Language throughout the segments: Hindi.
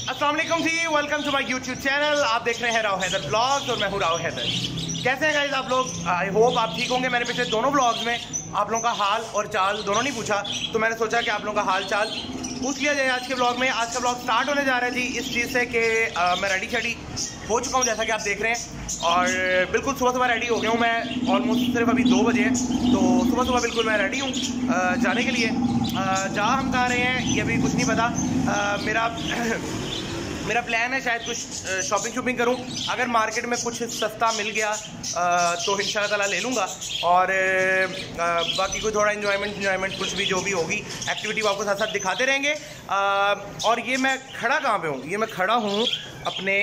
अस्सलाम वालेकुम जी, welcome to my YouTube channel. आप देख रहे हैं राव हैदर ब्लॉग्स और मैं हूँ राव हैदर। कैसे हैं गाइस आप लोग? आई होप आप ठीक होंगे। मैंने पिछले दोनों ब्लॉग्स में आप लोगों का हाल और चाल दोनों नहीं पूछा, तो मैंने सोचा कि आप लोगों का हाल चाल पूछ लिया जाए आज के ब्लॉग में। आज का ब्लॉग स्टार्ट होने जा रहा है जी इस चीज़ से कि मैं रेडी शेडी हो चुका हूँ जैसा कि आप देख रहे हैं, और बिल्कुल सुबह सुबह रेडी हो गया हूँ मैं। ऑलमोस्ट सिर्फ अभी 2 बजे हैं, तो सुबह सुबह बिल्कुल मैं रेडी हूँ जाने के लिए। जहाँ हम कहाँ रहे हैं ये भी कुछ नहीं पता। मेरा प्लान है शायद कुछ शॉपिंग करूं। अगर मार्केट में कुछ सस्ता मिल गया तो इंशाल्लाह ताला ले लूँगा, और बाकी कोई थोड़ा इन्जॉयमेंट कुछ भी जो भी होगी एक्टिविटी वो आपको साथ साथ दिखाते रहेंगे। और ये मैं खड़ा कहाँ पे हूँ? ये मैं खड़ा हूँ अपने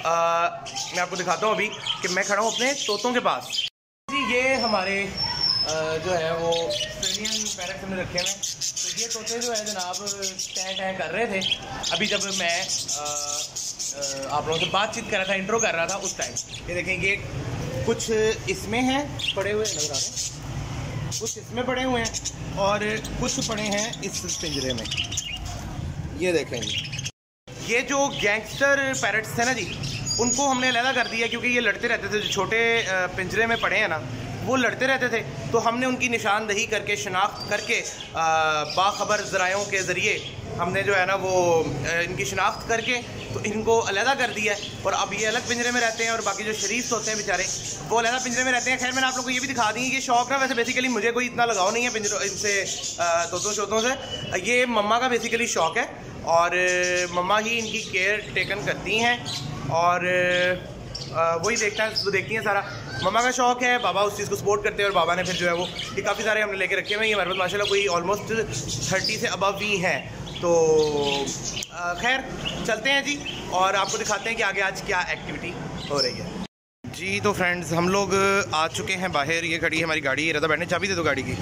मैं आपको दिखाता हूँ अभी कि मैं खड़ा हूँ अपने तोतों के पास जी। ये हमारे जो है वो ऑस्ट्रेलियन पैरेट्स हमने रखे हैं। तो ये तोते जो है जनाब टैं कर रहे थे अभी जब मैं आप लोगों से बातचीत कर रहा था, इंट्रो कर रहा था उस टाइम। ये देखें, ये कुछ इसमें हैं पड़े हुए नजर आ रहे हैं, कुछ इसमें पड़े हुए हैं और कुछ पड़े हैं इस पिंजरे में। ये देखें, ये जो गैंगस्टर पैरेट्स थे ना जी, उनको हमने अलग कर दिया क्योंकि ये लड़ते रहते थे। जो छोटे पिंजरे में पड़े हैं ना, वो लड़ते रहते थे, तो हमने उनकी निशानदही करके शनाख्त करके बाखबर ज़रायों के ज़रिए हमने जो है ना वो इनकी शनाख्त करके तो इनको अलग कर दिया है। और अब ये अलग पिंजरे में रहते हैं और बाकी जो शरीफ होते हैं बेचारे वो अलग पिंजरे में रहते हैं। खैर मैंने आप लोगों को ये भी दिखा दी कि शौक ना, वैसे बेसिकली मुझे कोई इतना लगाव नहीं है पिंजरों इनसे तोतों शोतों से। ये मम्मा का बेसिकली शौक है और मम्मा ही इनकी केयर टेकन करती हैं और वही देखती हैं सारा। मम्मा का शौक है, बाबा उस चीज़ को सपोर्ट करते हैं और बाबा ने फिर जो है वो ये काफ़ी सारे हमने लेके रखे हुए हैं। ये हमारे पास माशाल्लाह कोई ऑलमोस्ट 30 से अबव भी हैं। तो खैर चलते हैं जी और आपको दिखाते हैं कि आगे आज क्या एक्टिविटी हो रही है जी। तो फ्रेंड्स हम लोग आ चुके हैं बाहर। ये खड़ी है हमारी गाड़ी। रज़ा बैठने, चाबी दे दो गाड़ी की।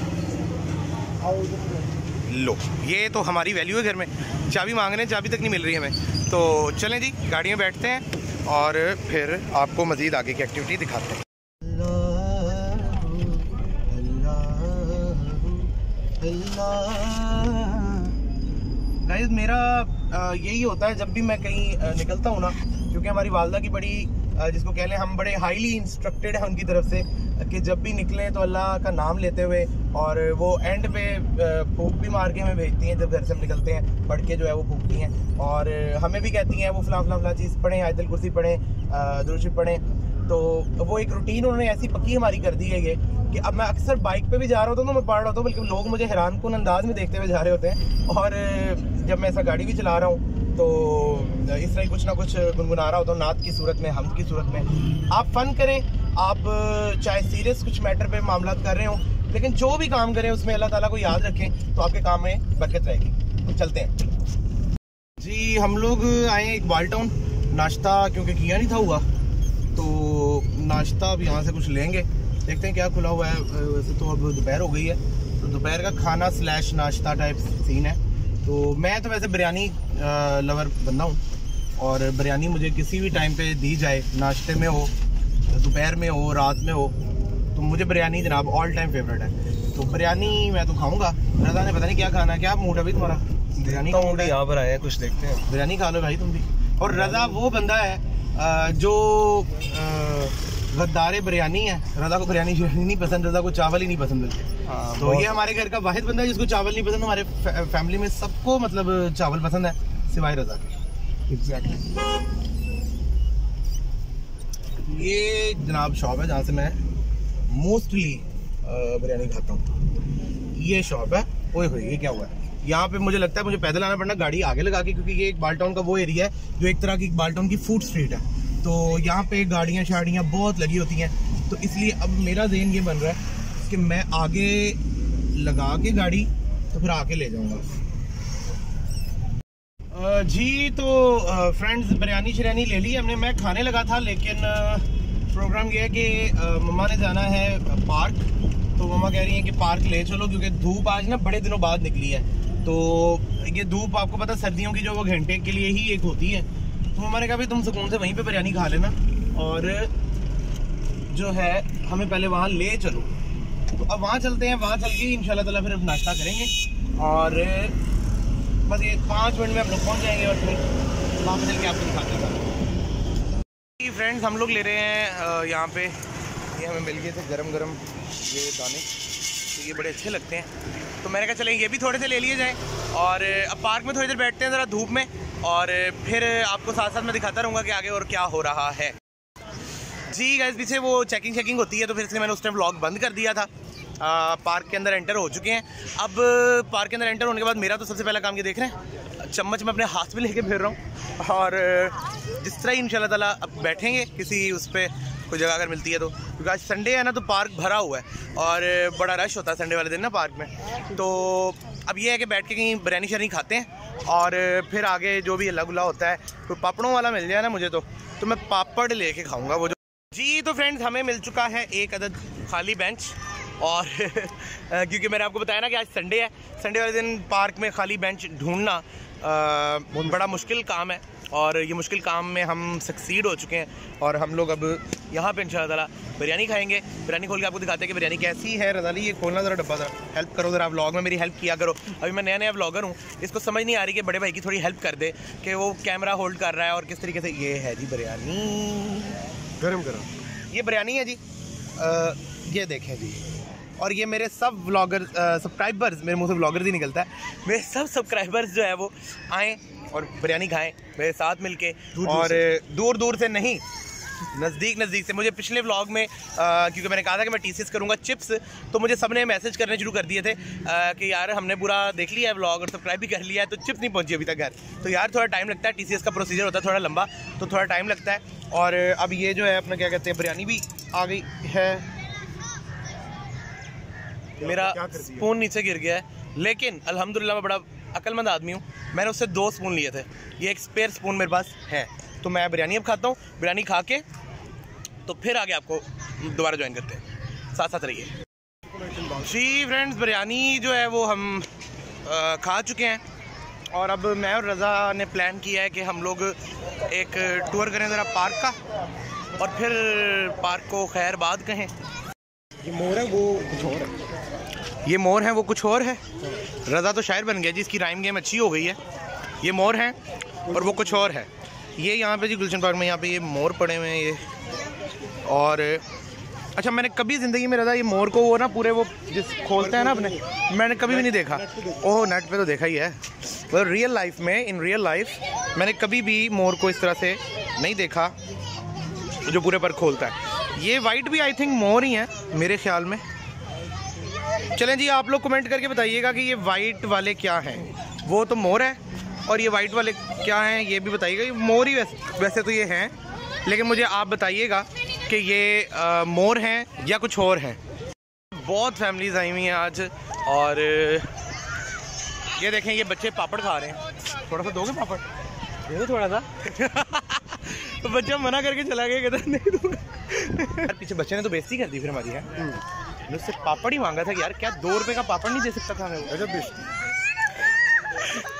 लो, ये तो हमारी वैल्यू है घर में, चाबी मांग रहे हैं, चाबी तक नहीं मिल रही हमें। तो चलें जी, गाड़ी में बैठते हैं और फिर आपको मज़ीद आगे की एक्टिविटी दिखाते हैं। गाइस मेरा यही होता है जब भी मैं कहीं निकलता हूँ ना, क्योंकि हमारी वालदा की बड़ी जिसको कह लें हम बड़े हाईली इंस्ट्रक्टेड हैं उनकी तरफ से कि जब भी निकलें तो अल्लाह का नाम लेते हुए, और वो एंड पे फूक भी मार के हमें भेजती हैं जब घर से हम निकलते हैं, पढ़ के जो है वो फूकती हैं और हमें भी कहती हैं वो फलां चीज़ पढ़ें, आयतुल कुर्सी पढ़ें, दुरूद शरीफ पढ़ें। तो वो एक रूटीन उन्होंने ऐसी पक्की हमारी कर दी है ये कि अब मैं अक्सर बाइक पे भी जा रहा होता हूँ तो मैं पढ़ रहा होता हूँ, बल्कि लोग मुझे हैरानकुन अंदाज में देखते हुए जा रहे होते हैं। और जब मैं ऐसा गाड़ी भी चला रहा हूँ तो इस तरह कुछ ना कुछ गुनगुना रहा होता हूँ, नात की सूरत में, हमद की सूरत में। आप फन करें, आप चाहे सीरियस कुछ मैटर पे मामला कर रहे हो, लेकिन जो भी काम करें उसमें अल्लाह ताला को याद रखें तो आपके काम में बरकत रहेगी। तो चलते हैं जी। हम लोग आए इकबाल टाउन, नाश्ता क्योंकि किया नहीं था हुआ, तो नाश्ता अब यहाँ से कुछ लेंगे, देखते हैं क्या खुला हुआ है। वैसे तो अब दोपहर हो गई है, तो दोपहर का खाना / नाश्ता टाइप सीन है। तो मैं तो वैसे बिरयानी लवर बंदा हूँ और बिरयानी मुझे किसी भी टाइम पे दी जाए, नाश्ते में हो, दोपहर में हो, रात में हो, तो मुझे बिरयानी जनाब ऑल टाइम फेवरेट है। तो बिरयानी मैं तो खाऊंगा। रज़ा ने पता नहीं क्या खाना है। क्या मूड है भाई तुम्हारा? बिरयानी का मूड है? यहाँ पर आया कुछ देखते हैं, बिरयानी खा लो भाई तुम भी। और रज़ा वो बंदा है जो गद्दार बिरयानी है। रज़ा को बिरयानी नहीं पसंद, रज़ा को चावल ही नहीं पसंद है। तो ये हमारे घर का वाहिद बंदा है जिसको चावल नहीं पसंद। हमारे फैमिली में सबको मतलब चावल पसंद है सिवाय रज़ा के। एग्जैक्टली। ये जनाब शॉप है जहाँ से मैं मोस्टली बिरयानी खाता हूँ। ये शॉप है। ओए होए, ये क्या हुआ है? यहाँ पे मुझे लगता है मुझे पैदल आना पड़ना गाड़ी आगे लगा के, क्योंकि ये इकबाल टाउन का वो एरिया है जो एक तरह की इकबाल टाउन की फूड स्ट्रीट है। तो यहाँ पे गाड़ियाँ शाड़ियाँ बहुत लगी होती हैं, तो इसलिए अब मेरा ज़हन ये बन रहा है कि मैं आगे लगा के गाड़ी तो फिर आके ले जाऊँगा जी। तो फ्रेंड्स बिरयानी शरयानी ले ली हमने। मैं खाने लगा था, लेकिन प्रोग्राम ये है कि मम्मा ने जाना है पार्क, तो मम्मा कह रही हैं कि पार्क ले चलो, क्योंकि धूप आज ना बड़े दिनों बाद निकली है। तो ये धूप आपको पता सर्दियों की जो वो घंटे के लिए ही एक होती है। तो मम्मा ने कहा भाई तुम सुकून से वहीं पे बिरयानी खा लेना और जो है हमें पहले वहाँ ले चलो। तो अब वहाँ चलते हैं, वहाँ चल के इंशाल्लाह ताला फिर नाश्ता करेंगे और बस ये 5 मिनट में हम लोग पहुँच जाएंगे और फिर वहाँ पे चल के आपको दिखाते हैं। फ्रेंड्स हम लोग ले रहे हैं यहाँ पे, ये हमें मिल गए थे गरम गरम ये दाने, तो ये बड़े अच्छे लगते हैं, तो मैंने कहा चलें ये भी थोड़े से ले लिए जाएँ। और अब पार्क में थोड़ी देर बैठते हैं ज़रा धूप में, और फिर आपको साथ साथ मैं दिखाता रहूँगा कि आगे और क्या हो रहा है। जी गाइस, पीछे वो चेकिंग होती है, तो फिर इसलिए मैंने उस टाइम व्लॉग बंद कर दिया था। पार्क के अंदर एंटर हो चुके हैं। अब पार्क के अंदर एंटर होने के बाद मेरा तो सबसे पहला काम, ये देख रहे हैं चम्मच मैं अपने हाथ में लेके फिर रहा हूँ, और जिस तरह ही इंशाल्लाह ताला अब बैठेंगे किसी उस पर कोई जगह अगर मिलती है तो, क्योंकि आज संडे है ना, तो पार्क भरा हुआ है और बड़ा रश होता है संडे वाले दिन ना पार्क में। तो अब ये है कि बैठ के कहीं बिरयानी शरनी खाते हैं, और फिर आगे जो भी अल्लाह गुल्ला होता है, तो पापड़ों वाला मिल जाए ना मुझे तो मैं पापड़ लेके खाऊंगा वो जो। जी तो फ्रेंड्स, हमें मिल चुका है एक अदद खाली बेंच, और क्योंकि मैंने आपको बताया ना कि आज संडे है, संडे वाले दिन पार्क में खाली बेंच ढूंढना बड़ा मुश्किल काम है, और ये मुश्किल काम में हम सक्सीड हो चुके हैं। और हम लोग अब यहाँ पे इंशाअल्लाह ताला बिरयानी खाएंगे। बिरयानी खोल के आपको दिखाते हैं कि बिरयानी कैसी है। रज़ाली ये खोलना ज़रा डब्बा, ज़रा हेल्प करो, ज़रा व्लॉग में मेरी हेल्प किया करो। अभी मैं नया व्लॉगर हूँ, इसको समझ नहीं आ रही कि बड़े भाई की थोड़ी हेल्प कर दे कि वो कैमरा होल्ड कर रहा है और किस तरीके से। ये है जी बिरयानी गरम गरम, ये बिरयानी है जी, ये देखें जी। और ये मेरे सब व्लॉगर सब्सक्राइबर्स, मेरे मुंह से व्लॉगर ही निकलता है, मेरे सब सब्सक्राइबर्स जो है वो आएँ और बिरयानी खाएं मेरे साथ मिलके, और दूर दूर से नहीं, नज़दीक से। मुझे पिछले व्लॉग में क्योंकि मैंने कहा था कि मैं टीसीएस करूंगा चिप्स, तो मुझे सबने मैसेज करने शुरू कर दिए थे कि यार हमने पूरा देख लिया है व्लॉग और सब्सक्राइब भी कर लिया है, तो चिप्स नहीं पहुंची अभी तक घर। तो यार थोड़ा टाइम लगता है, टीसीएस का प्रोसीजर होता है थोड़ा लंबा, तो थोड़ा टाइम लगता है। और अब ये जो है अपना क्या कहते हैं, बिरयानी भी आ गई है। मेरा स्पून नीचे गिर गया है, लेकिन अल्हम्दुलिल्लाह मैं बड़ा अक्लमंद आदमी हूँ, मैंने उससे 2 स्पून लिए थे, ये एक स्पेयर स्पून मेरे पास है। तो मैं बिरयानी अब खाता हूँ, बिरयानी खा के तो फिर आगे आपको दोबारा ज्वाइन करते हैं, साथ साथ रहिए। जी फ्रेंड्स, बिरयानी जो है वो हम खा चुके हैं, और अब मैं और रज़ा ने प्लान किया है कि हम लोग एक टूर करें ज़रा पार्क का, और फिर पार्क को खैरबाद कहें। ये मोर है वो कुछ और है, ये मोर है वो कुछ और है। रज़ा तो शायर बन गया जी, इसकी राइम गेम अच्छी हो गई है। ये मोर हैं और वो कुछ और है। ये यहाँ पे जी गुलशन पार्क में यहाँ पे ये मोर पड़े हुए हैं ये। और अच्छा, मैंने कभी ज़िंदगी में रज़ा ये मोर को वो ना पूरे वो जिस खोलते हैं ना अपने, मैंने कभी भी नहीं देखा। ओह नेट पे तो देखा ही है, मतलब रियल लाइफ में, इन रियल लाइफ मैंने कभी भी मोर को इस तरह से नहीं देखा जो पूरे पर खोलता है। ये वाइट भी आई थिंक मोर ही है मेरे ख्याल में। चलें जी, आप लोग कमेंट करके बताइएगा कि ये वाइट वाले क्या हैं। वो तो मोर है, और ये वाइट वाले क्या हैं ये भी बताइएगा। ये मोर ही वैसे तो ये हैं, लेकिन मुझे आप बताइएगा कि ये मोर हैं या कुछ और हैं। बहुत फैमिलीज आई हुई हैं आज, और ये देखें ये बच्चे पापड़ खा रहे हैं। थोड़ा सा दोगे पापड़? दे थोड़ा सा। तो बच्चा मना करके चला गया, कहता नहीं दूंगा। यार पीछे बच्चे ने तो बेइज्जती कर दी फिर हमारी है। मैंने उससे पापड़ ही मांगा था कि यार क्या 2 रुपए का पापड़ नहीं दे सकता था मैं? गजब बेइज्जती।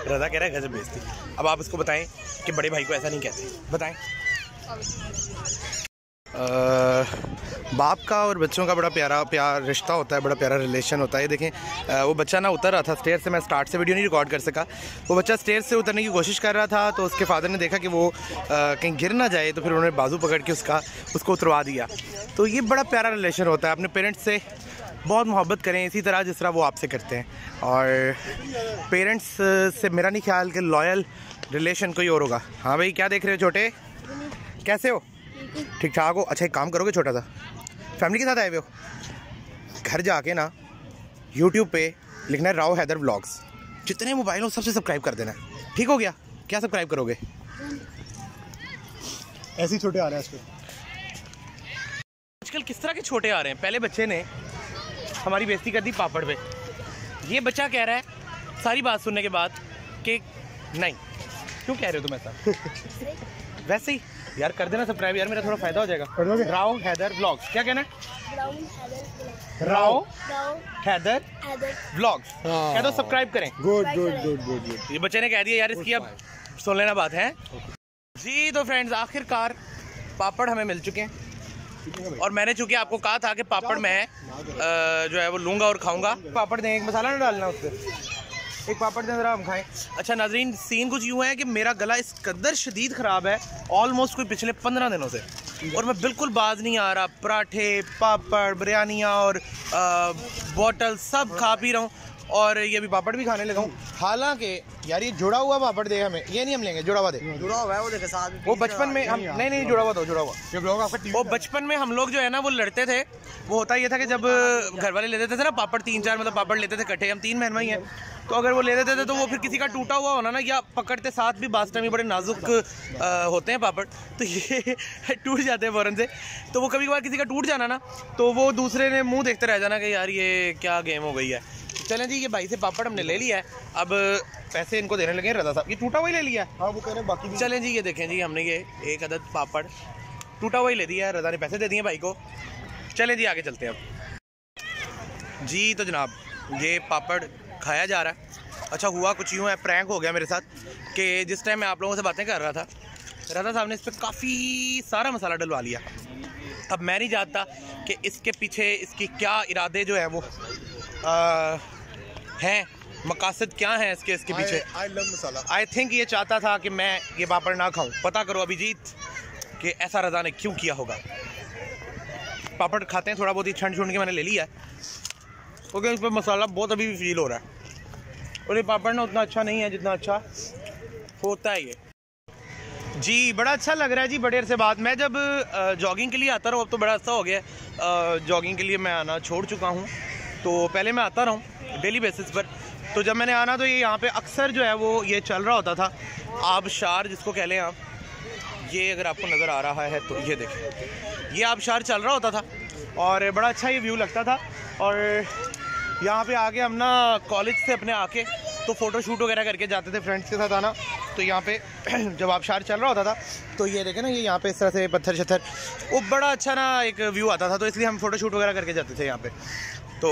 रज़ा कह रहा है गजब बेइज्जती। अब आप इसको बताएं कि बड़े भाई को ऐसा नहीं कहते, बताएं। बाप का और बच्चों का बड़ा प्यारा रिश्ता होता है, बड़ा प्यारा रिलेशन होता है। ये देखें वो बच्चा ना उतर रहा था स्टेयर से, मैं स्टार्ट से वीडियो नहीं रिकॉर्ड कर सका। वो बच्चा स्टेयर से उतरने की कोशिश कर रहा था, तो उसके फादर ने देखा कि वो कहीं गिर ना जाए, तो फिर उन्होंने बाजू पकड़ के उसको उतरवा दिया। तो ये बड़ा प्यारा रिलेशन होता है। अपने पेरेंट्स से बहुत मोहब्बत करें इसी तरह जिस तरह वो आपसे करते हैं, और पेरेंट्स से मेरा नहीं ख्याल कि लॉयल रिलेशन कोई और होगा। हाँ भाई, क्या देख रहे हो छोटे, कैसे हो? ठीक ठाक हो? अच्छा एक काम करोगे, छोटा सा फैमिली के साथ आए हुए हो, घर जाके ना यूट्यूब पे लिखना है राव हैदर व्लॉग्स, जितने मोबाइल हो सबसे सब्सक्राइब कर देना, ठीक हो गया? क्या सब्सक्राइब करोगे? ऐसे ही छोटे आ रहे हैं आजकल। किस तरह के छोटे आ रहे हैं? पहले बच्चे ने हमारी बेइज्जती कर दी पापड़ पे, ये बच्चा कह रहा है सारी बात सुनने के बाद कि नहीं। क्यों कह रहे हो तुम ऐसा? वैसे ही यार कर देना सब्सक्राइब यार, मेरा थोड़ा फायदा हो जाएगा। राव हैदर व्लॉग्स, क्या कहना है? राव हैदर व्लॉग्स कह दो, सब्सक्राइब करें। Good good good good good. ये बच्चे ने कह दिया यार, इसकी अब सुन लेना बात है जी। तो फ्रेंड्स, आखिरकार पापड़ हमें मिल चुके हैं, और मैंने चूंकि आपको कहा था कि पापड़ मैं जो है वो लूँगा और खाऊंगा। पापड़ दें, एक मसाला ना डालना उससे, एक पापड़ दे ज़रा हम खाएं। अच्छा नाज़रीन, सीन कुछ यूँ है कि मेरा गला इस कदर शदीद ख़राब है ऑलमोस्ट कोई पिछले 15 दिनों से, और मैं बिल्कुल बाज नहीं आ रहा। पराठे, पापड़, बिरयानियाँ और बॉटल सब खा पी रहा हूँ, और ये भी पापड़ भी खाने लगा हूँ। हालांकि यार ये जुड़ा हुआ पापड़ दे हमें, ये नहीं हम लेंगे, जुड़ा हुआ दे। जुड़ा हुआ है वो देखे साथ में। वो बचपन में हम नहीं जुड़ा हुआ, तो जुड़ा हुआ ये ब्लॉग आपका टीवी। वो बचपन में हम लोग जो है ना वो लड़ते थे। वो होता ये था कि जब घर वाले ले देते थे ना पापड़, 3-4 मतलब पापड़ लेते थे इकट्ठे, हम 3 बहन भाई हैं, तो अगर वो ले देते थे तो वो फिर किसी का टूटा हुआ होना ना, या पकड़ते साथ भी बास्ता में बड़े नाजुक होते हैं पापड़, तो ये टूट जाते हैं फ़ौरन से। तो वो कभी कभार किसी का टूट जाना ना, तो वो दूसरे ने मुँह देखते रह जाना कि यार ये क्या गेम हो गई है। चलें जी, ये भाई से पापड़ हमने ले लिया है, अब पैसे इनको देने लगे। रज़ा साहब ये टूटा हुआ ही ले लिया है। हाँ वो कह रहे हैं बाकी भी। चलें जी, ये देखें जी, हमने ये एक अदद पापड़ टूटा हुआ ही ले दिया है, रज़ा ने पैसे दे दिए भाई को। चलें जी आगे चलते हैं अब जी। तो जनाब ये पापड़ खाया जा रहा है। अच्छा हुआ कुछ यूँ है, प्रैंक हो गया मेरे साथ कि जिस टाइम मैं आप लोगों से बातें कर रहा था, रज़ा साहब ने इस पर काफ़ी सारा मसाला डलवा लिया। अब मैं नहीं जानता कि इसके पीछे इसकी क्या इरादे जो है वो हैं, मकासद क्या है इसके पीछे। I love masala. I think ये चाहता था कि मैं ये पापड़ ना खाऊं। पता करो अभिजीत कि ऐसा रज़ा ने क्यों किया होगा। पापड़ खाते हैं, थोड़ा बहुत ही छंड छुंड के मैंने ले लिया है, क्योंकि इस पर मसाला बहुत अभी भी फील हो रहा है, और ये पापड़ ना उतना अच्छा नहीं है जितना अच्छा होता है ये जी। बड़ा अच्छा लग रहा है जी बड़े अरसे बाद। मैं जब जॉगिंग के लिए आता रहा हूँ, अब तो बड़ा अच्छा हो गया, जॉगिंग के लिए मैं आना छोड़ चुका हूँ। तो पहले मैं आता रहा हूँ डेली बेसिस पर, तो जब मैंने आना तो ये यहाँ पे अक्सर जो है वो ये चल रहा होता था, आबशार जिसको कह लें आप। ये अगर आपको नज़र आ रहा है तो ये देखें, ये आबशार चल रहा होता था और बड़ा अच्छा ये व्यू लगता था। और यहाँ पे आके हम ना कॉलेज से अपने आके तो फ़ोटो शूट वगैरह करके जाते थे फ्रेंड्स के साथ आना। तो यहाँ पे जब आबशार चल रहा होता था तो ये देखें ना, ये यहाँ पे इस तरह से पत्थर शत्थर, वो बड़ा अच्छा ना एक व्यू आता था, तो इसलिए हम फ़ोटो शूट वगैरह करके जाते थे यहाँ पे। तो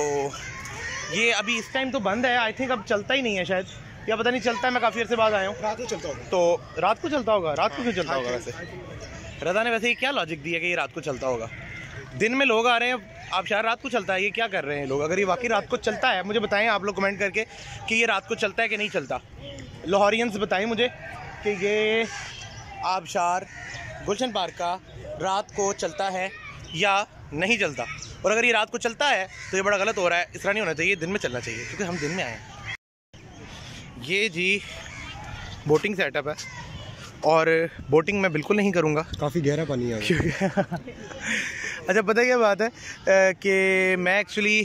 ये अभी इस टाइम तो बंद है, आई थिंक अब चलता ही नहीं है शायद, या पता नहीं चलता है, मैं काफ़ी अर्से बाद आया हूँ। रात को चलता होगा। तो रात को चलता होगा, रात को क्यों चलता होगा वैसे? रज़ा ने वैसे ये क्या लॉजिक दिया कि ये रात को चलता होगा? दिन में लोग आ रहे हैं, आप शायद रात को चलता है, ये क्या कर रहे हैं लोग? अगर ये वाकई रात को चलता है मुझे बताएं आप लोग कमेंट करके कि ये रात को चलता है कि नहीं चलता। लाहौरियंस बताएं मुझे कि ये आबशार गुलशन पार्क का रात को चलता है या नहीं चलता। और अगर ये रात को चलता है तो ये बड़ा गलत हो रहा है, इस तरह नहीं होना चाहिए, दिन में चलना चाहिए, क्योंकि हम दिन में आए हैं। ये जी बोटिंग सेटअप है, और बोटिंग मैं बिल्कुल नहीं करूँगा, काफ़ी गहरा पानी है। अच्छा पता क्या बात है कि मैं एक्चुअली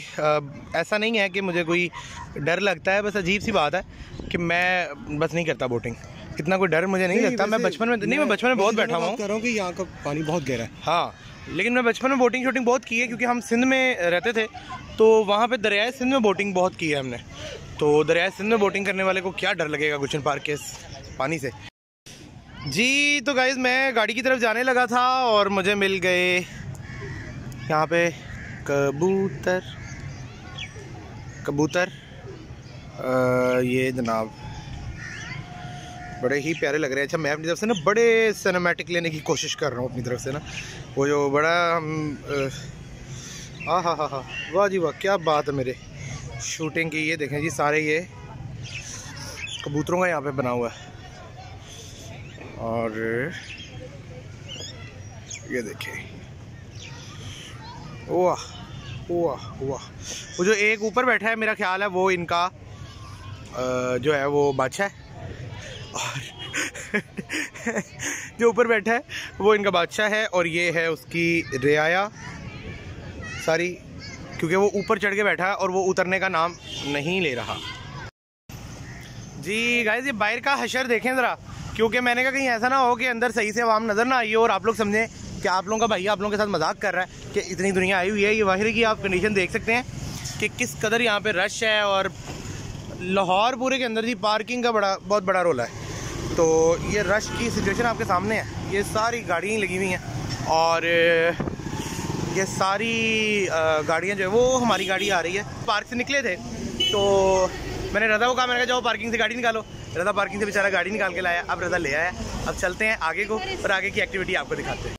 ऐसा नहीं है कि मुझे कोई डर लगता है, बस अजीब सी बात है कि मैं बस नहीं करता बोटिंग। इतना कोई डर मुझे नहीं लगता। मैं बचपन में बहुत बैठा हुआ हूँ। कह रहा हूँ कि यहाँ का पानी बहुत गहरा है। हाँ, लेकिन मैं बचपन में बोटिंग शूटिंग बहुत की है, क्योंकि हम सिंध में रहते थे, तो वहाँ पे दरियाए सिंध में बोटिंग बहुत की है हमने। तो दरियाए सिंध में बोटिंग करने वाले को क्या डर लगेगा गुलशन पार्क के पानी से जी। तो गाइज़ मैं गाड़ी की तरफ जाने लगा था और मुझे मिल गए यहाँ पे कबूतर ये जनाब बड़े ही प्यारे लग रहे हैं। अच्छा मैं अपनी तरफ से ना बड़े सिनेमैटिक लेने की कोशिश कर रहा हूँ अपनी तरफ से ना, वो जो बड़ा हा वाह जी वाह, क्या बात है मेरे शूटिंग की। ये देखें जी, सारे ये कबूतरों का यहाँ पे बना हुआ है, और ये देखें, वाह वाह वाह। वो जो एक ऊपर बैठा है मेरा ख्याल है वो इनका जो है वो बादशाह है, और जो ऊपर बैठा है वो इनका बादशाह है, और ये है उसकी रियाया सारी, क्योंकि वो ऊपर चढ़ के बैठा है और वो उतरने का नाम नहीं ले रहा जी। गाइस ये बाहर का हशर देखें ज़रा, क्योंकि मैंने कहा कहीं ऐसा ना हो कि अंदर सही से आवाम नज़र ना आई हो और आप लोग समझें कि आप लोगों का भाई आप लोगों के साथ मजाक कर रहा है कि इतनी दुनिया आई हुई है। ये बाहर की आप कंडीशन देख सकते हैं कि किस कदर यहाँ पे रश है, और लाहौर पूरे के अंदर जी पार्किंग का बहुत बड़ा रोल है। तो ये रश की सिचुएशन आपके सामने है, ये सारी गाड़ियाँ लगी हुई हैं, और ये सारी गाड़ियाँ जो है वो हमारी गाड़ी आ रही है। पार्क से निकले थे तो मैंने रज़ा को कहा, मैंने कहा जाओ पार्किंग से गाड़ी निकालो। रज़ा पार्किंग से बेचारा गाड़ी निकाल के लाया, अब रज़ा ले आया। अब चलते हैं आगे को और आगे की एक्टिविटी आपको दिखाते हैं।